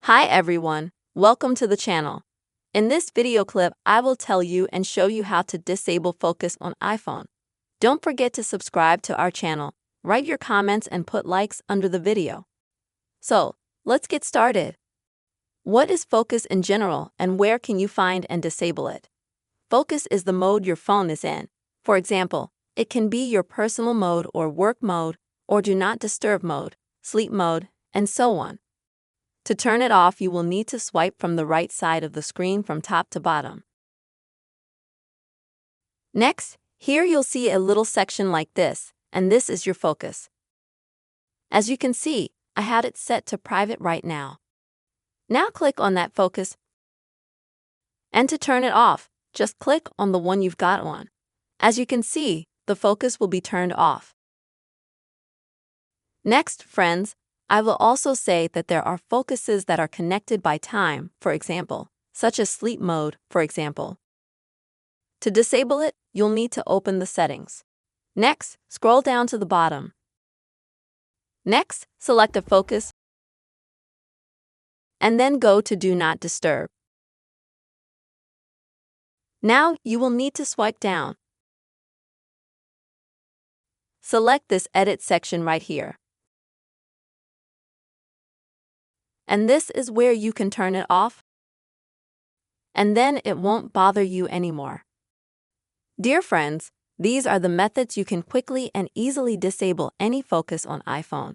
Hi everyone, welcome to the channel. In this video clip, I will tell you and show you how to disable focus on iPhone. Don't forget to subscribe to our channel, write your comments and put likes under the video. So, let's get started. What is focus in general and where can you find and disable it? Focus is the mode your phone is in. For example, it can be your personal mode or work mode, or do not disturb mode, sleep mode, and so on. To turn it off, you will need to swipe from the right side of the screen from top to bottom. Next, here you'll see a little section like this, and this is your focus. As you can see, I had it set to private right now. Now click on that focus, and to turn it off, just click on the one you've got on. As you can see, the focus will be turned off. Next, friends, I will also say that there are focuses that are connected by time, for example, such as sleep mode, for example. To disable it, you'll need to open the settings. Next, scroll down to the bottom. Next, select a focus, and then go to Do Not Disturb. Now, you will need to swipe down. Select this Edit section right here. And this is where you can turn it off, and then it won't bother you anymore. Dear friends, these are the methods you can quickly and easily disable any focus on iPhone.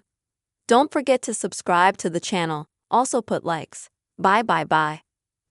Don't forget to subscribe to the channel, also put likes. Bye.